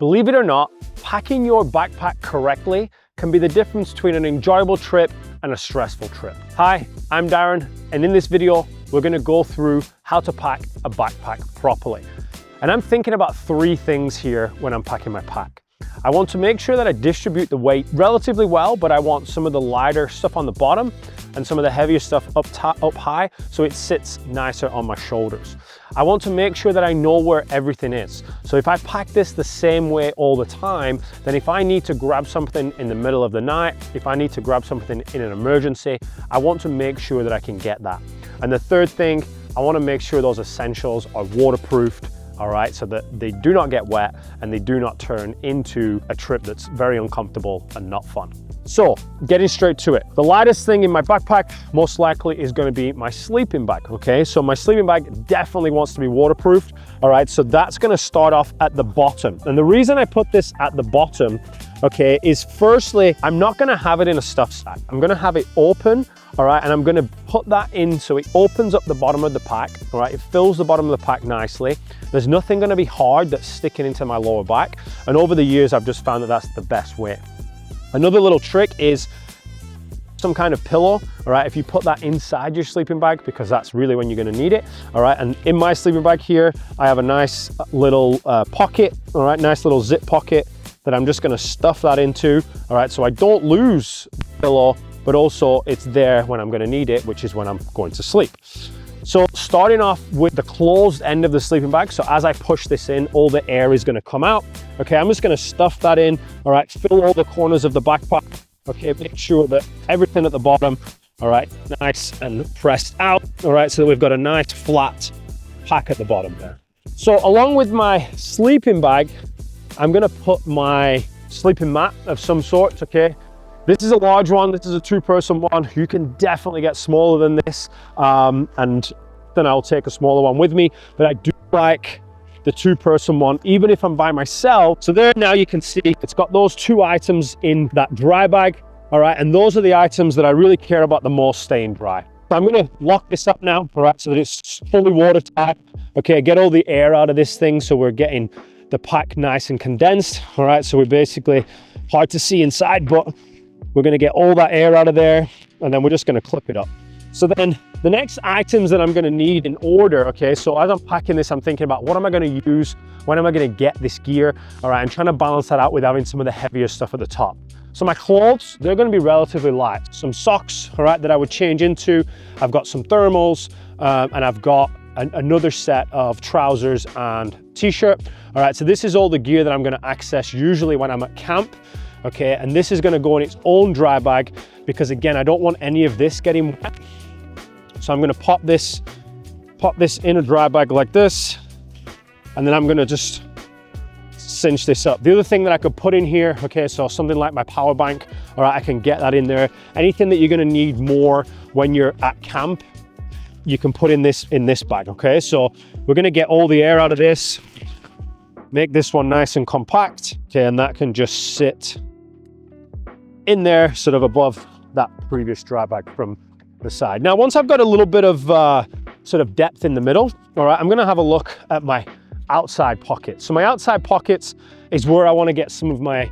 Believe it or not, packing your backpack correctly can be the difference between an enjoyable trip and a stressful trip. Hi, I'm Darren, and in this video, we're gonna go through how to pack a backpack properly. And I'm thinking about three things here when I'm packing my pack. I want to make sure that I distribute the weight relatively well, but I want some of the lighter stuff on the bottom and some of the heavier stuff up high so it sits nicer on my shoulders. I want to make sure that I know where everything is. So if I pack this the same way all the time, then if I need to grab something in the middle of the night, if I need to grab something in an emergency, I want to make sure that I can get that. And the third thing, I want to make sure those essentials are waterproofed, all right, so that they do not get wet and they do not turn into a trip that's very uncomfortable and not fun. So, getting straight to it. The lightest thing in my backpack most likely is going to be my sleeping bag, okay? So my sleeping bag definitely wants to be waterproofed, all right? So that's going to start off at the bottom. And the reason I put this at the bottom, okay, is firstly, I'm not going to have it in a stuff sack. I'm going to have it open, all right? And I'm going to put that in so it opens up the bottom of the pack, all right? It fills the bottom of the pack nicely. There's nothing going to be hard that's sticking into my lower back. And over the years, I've just found that that's the best way. Another little trick is some kind of pillow, all right? If you put that inside your sleeping bag, because that's really when you're gonna need it, all right? And in my sleeping bag here, I have a nice little pocket, all right? Nice little zip pocket that I'm just gonna stuff that into, all right? So I don't lose the pillow, but also it's there when I'm gonna need it, which is when I'm going to sleep. So starting off with the closed end of the sleeping bag, so as I push this in, all the air is gonna come out. Okay, I'm just gonna stuff that in, all right, fill all the corners of the backpack. Okay, make sure that everything at the bottom, all right, nice and pressed out, all right, so that we've got a nice flat pack at the bottom there. So along with my sleeping bag, I'm gonna put my sleeping mat of some sort, okay? This is a large one, this is a two-person one. You can definitely get smaller than this, and then I'll take a smaller one with me, but I do like the two-person one, even if I'm by myself. So there now you can see it's got those two items in that dry bag, all right? And those are the items that I really care about the most staying dry. So I'm gonna lock this up now, all right, so that it's fully watertight. Okay, get all the air out of this thing so we're getting the pack nice and condensed, all right? So we're basically, hard to see inside, but we're gonna get all that air out of there, and then we're just gonna clip it up. So then the next items that I'm gonna need in order, okay, so as I'm packing this, I'm thinking about what am I gonna use? When am I gonna get this gear? All right, I'm trying to balance that out with having some of the heavier stuff at the top. So my clothes, they're gonna be relatively light. Some socks, all right, that I would change into. I've got some thermals, and I've got another set of trousers and t-shirt. All right, so this is all the gear that I'm gonna access usually when I'm at camp. Okay, and this is gonna go in its own dry bag because again, I don't want any of this getting wet. So I'm gonna pop this in a dry bag like this, and then I'm gonna just cinch this up. The other thing that I could put in here, okay, so something like my power bank, all right, I can get that in there. Anything that you're gonna need more when you're at camp, you can put in this bag, okay? So we're gonna get all the air out of this, make this one nice and compact, okay, and that can just sit in there sort of above that previous dry bag from the side. Now, once I've got a little bit of sort of depth in the middle, all right, I'm gonna have a look at my outside pockets. So my outside pockets is where I wanna get some of my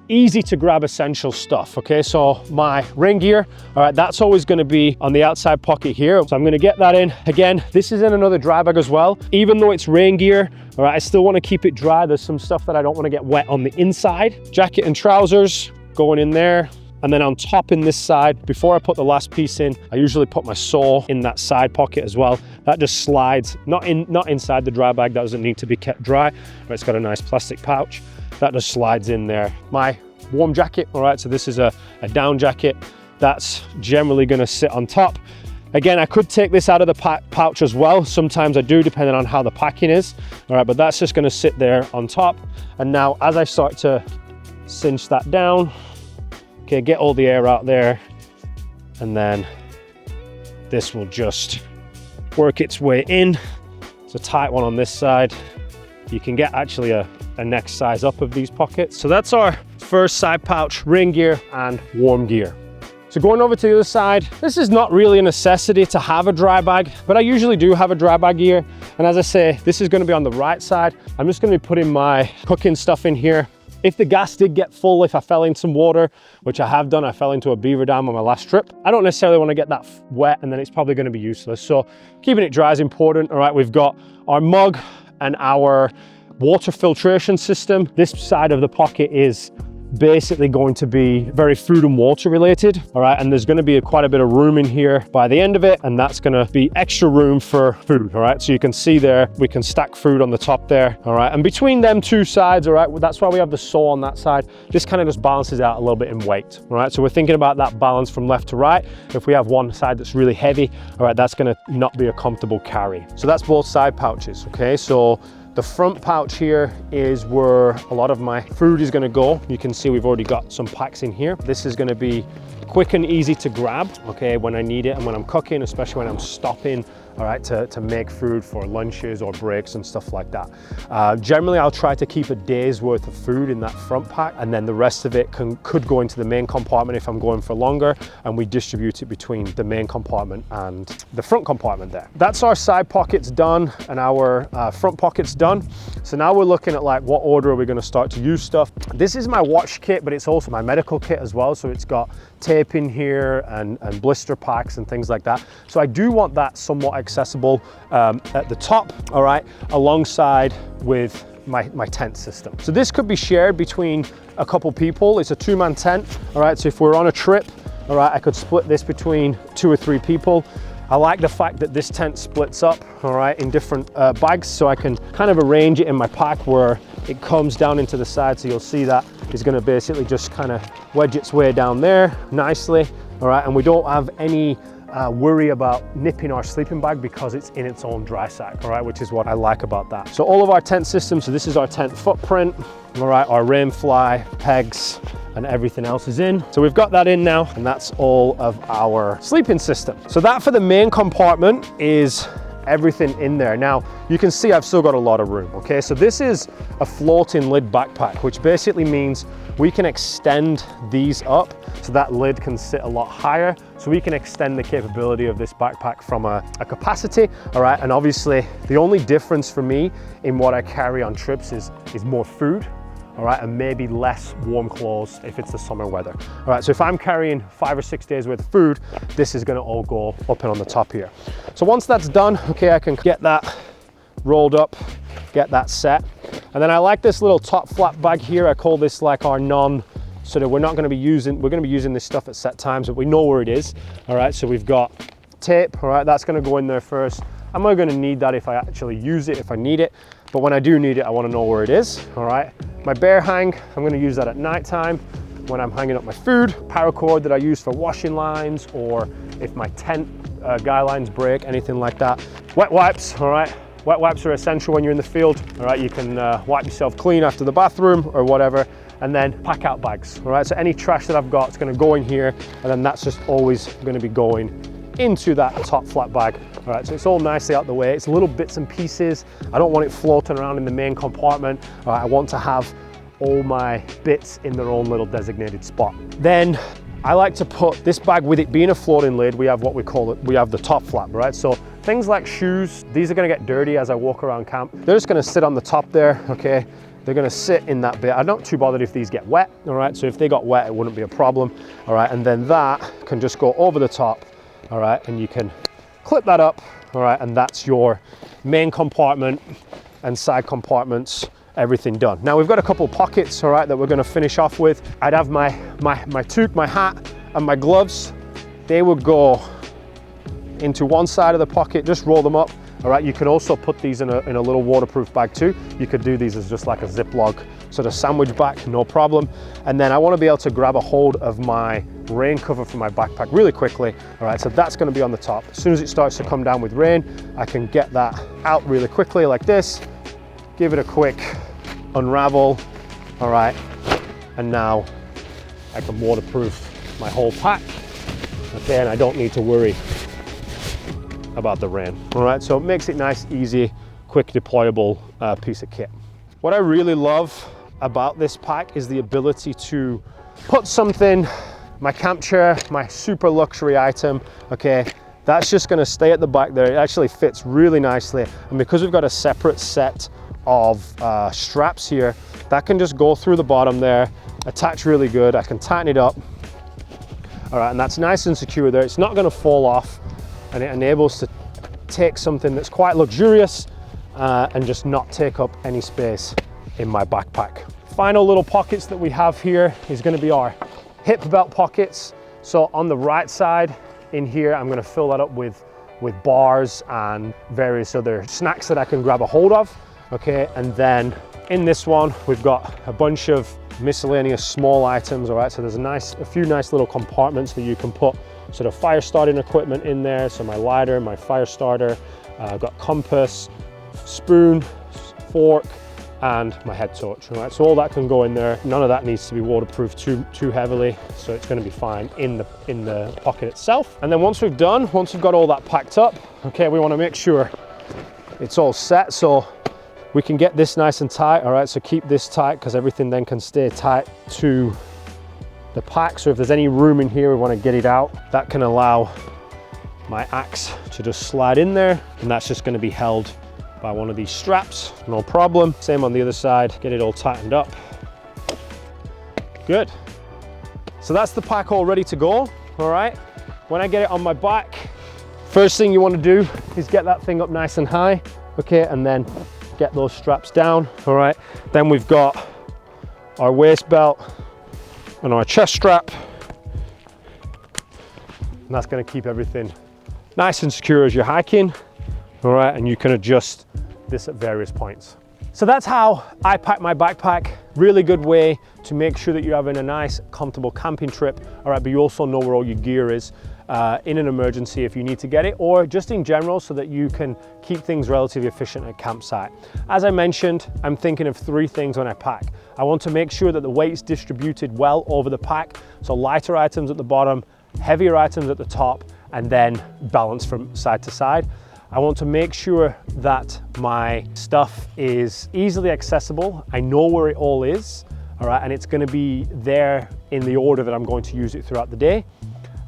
easy to grab essential stuff, okay? So my rain gear, all right, that's always gonna be on the outside pocket here. So I'm gonna get that in. Again, this is in another dry bag as well. Even though it's rain gear, all right, I still wanna keep it dry. There's some stuff that I don't wanna get wet on the inside. Jacket and trousers going in there. And then on top in this side, before I put the last piece in, I usually put my saw in that side pocket as well. That just slides, not inside the dry bag, that doesn't need to be kept dry, but it's got a nice plastic pouch. That just slides in there. My warm jacket, all right, so this is a down jacket. That's generally gonna sit on top. Again, I could take this out of the pouch as well. Sometimes I do, depending on how the packing is, all right, but that's just gonna sit there on top. And now as I start to cinch that down, okay, get all the air out there, and then this will just work its way in. It's a tight one on this side. You can get actually a next size up of these pockets. So that's our first side pouch, rain gear and warm gear. So going over to the other side, this is not really a necessity to have a dry bag, but I usually do have a dry bag here. And as I say, this is gonna be on the right side. I'm just gonna be putting my cooking stuff in here. If the gas did get full, if I fell in some water, which I have done, I fell into a beaver dam on my last trip, I don't necessarily want to get that wet, and then it's probably going to be useless. So keeping it dry is important. All right, we've got our mug and our water filtration system. This side of the pocket is basically going to be very food and water related. All right, and there's going to be quite a bit of room in here by the end of it, and that's going to be extra room for food. All right, so you can see there, we can stack food on the top there. All right, and between them two sides, all right, that's why we have the saw on that side. This kind of just balances out a little bit in weight. All right, so we're thinking about that balance from left to right. If we have one side that's really heavy, all right, that's going to not be a comfortable carry. So that's both side pouches. Okay, so the front pouch here is where a lot of my food is going to go. You can see we've already got some packs in here. This is going to be quick and easy to grab, okay, when I need it and when I'm cooking, especially when I'm stopping, all right, to make food for lunches or breaks and stuff like that. Generally, I'll try to keep a day's worth of food in that front pack, and then the rest of it could go into the main compartment if I'm going for longer, and we distribute it between the main compartment and the front compartment there. That's our side pockets done and our front pockets done. So now we're looking at like what order are we going to start to use stuff. This is my watch kit, but it's also my medical kit as well. So it's got tape in here and blister packs and things like that. So I do want that somewhat accessible at the top, all right, alongside with my tent system. So this could be shared between a couple people. It's a 2-man tent, all right, so if we're on a trip, all right, I could split this between 2 or 3 people. I like the fact that this tent splits up, all right, in different bags, so I can kind of arrange it in my pack where it comes down into the side. So you'll see that it's going to basically just kind of wedge its way down there nicely, all right, and we don't have any worry about nipping our sleeping bag because it's in its own dry sack, all right, which is what I like about that. So all of our tent systems, so this is our tent footprint, all right, our rain fly, pegs, and everything else is in. So we've got that in now, and that's all of our sleeping system. So that for the main compartment is everything in there. Now, you can see I've still got a lot of room, okay? So this is a floating lid backpack, which basically means we can extend these up so that lid can sit a lot higher. So we can extend the capability of this backpack from a capacity, all right? And obviously, the only difference for me in what I carry on trips is more food, all right, and maybe less warm clothes if it's the summer weather. All right, so if I'm carrying 5 or 6 days worth of food, this is gonna all go up and on the top here. So once that's done, okay, I can get that rolled up, get that set. And then I like this little top flap bag here. I call this like our so that we're gonna be using this stuff at set times, but we know where it is. All right, so we've got tape, all right, that's gonna go in there first. I'm not gonna need that if I actually use it, if I need it. But when I do need it, I wanna know where it is, all right? My bear hang, I'm gonna use that at nighttime when I'm hanging up my food. Paracord that I use for washing lines, or if my tent guy lines break, anything like that. Wet wipes, all right? Wet wipes are essential when you're in the field, all right? You can wipe yourself clean after the bathroom or whatever, and then pack out bags, all right? So any trash that I've got is gonna go in here, and then that's just always gonna be going into that top flat bag. All right, so it's all nicely out the way. It's little bits and pieces. I don't want it floating around in the main compartment. All right, I want to have all my bits in their own little designated spot. Then I like to put this bag, with it being a floating lid, we have what we call it, we have the top flap, right? So things like shoes, these are gonna get dirty as I walk around camp. They're just gonna sit on the top there, okay? They're gonna sit in that bit. I'm not too bothered if these get wet, all right? So if they got wet, it wouldn't be a problem, all right? And then that can just go over the top, all right? And you can clip that up, all right? And that's your main compartment and side compartments, everything done. Now we've got a couple pockets, all right, that we're gonna finish off with. I'd have my toque, my hat, and my gloves. They would go into one side of the pocket, just roll them up, all right? You can also put these in a little waterproof bag too. You could do these as just like a Ziploc sort of sandwich bag, no problem. And then I wanna be able to grab a hold of my rain cover for my backpack really quickly, all right? So that's gonna be on the top. As soon as it starts to come down with rain, I can get that out really quickly like this, give it a quick unravel, all right? And now I can waterproof my whole pack, okay? And I don't need to worry about the rain, all right? So it makes it nice, easy, quick deployable piece of kit. What I really love about this pack is the ability to put something, my camp chair, my super luxury item, okay, That's just going to stay at the back there. It actually fits really nicely. And because we've got a separate set of straps here, that can just go through the bottom there, attach really good. I can tighten it up. All right, and that's nice and secure there. It's not going to fall off, and it enables to take something that's quite luxurious and just not take up any space in my backpack. Final little pockets that we have here is going to be our hip belt pockets. So on the right side in here, I'm going to fill that up with bars and various other snacks that I can grab a hold of. Okay, and then in this one, we've got a bunch of miscellaneous small items. All right, so there's a few nice little compartments that you can put sort of fire starting equipment in there. So my lighter, my fire starter, I've got compass, spoon, fork, and my head torch. All right, so all that can go in there. None of that needs to be waterproof too heavily, so it's going to be fine in the pocket itself. And then once we've got all that packed up, okay, we want to make sure it's all set. So we can get this nice and tight. All right, so keep this tight because everything then can stay tight to the pack. So if there's any room in here, we want to get it out. That can allow my axe to just slide in there, and that's just going to be held by one of these straps, no problem. Same on the other side, get it all tightened up. Good. So that's the pack all ready to go. All right, when I get it on my back, first thing you want to do is get that thing up nice and high, okay, and then get those straps down. All right, then we've got our waist belt and our chest strap, and that's going to keep everything nice and secure as you're hiking. All right, and you can adjust this at various points. So that's how I pack my backpack. Really good way to make sure that you're having a nice, comfortable camping trip. All right, but you also know where all your gear is in an emergency if you need to get it, or just in general so that you can keep things relatively efficient at campsite. As I mentioned, I'm thinking of 3 things when I pack. I want to make sure that the weight's distributed well over the pack. So lighter items at the bottom, heavier items at the top, and then balance from side to side. I want to make sure that my stuff is easily accessible. I know where it all is, all right, and it's going to be there in the order that I'm going to use it throughout the day.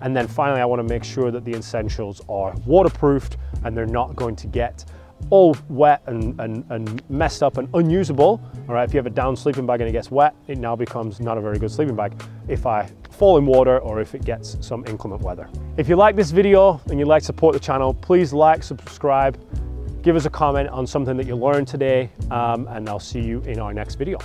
And then finally, I want to make sure that the essentials are waterproofed and they're not going to get all wet and messed up and unusable. All right, if you have a down sleeping bag and it gets wet, it now becomes not a very good sleeping bag if I fall in water or if it gets some inclement weather. If you like this video and you'd like to support the channel, please like, subscribe, give us a comment on something that you learned today, and I'll see you in our next video.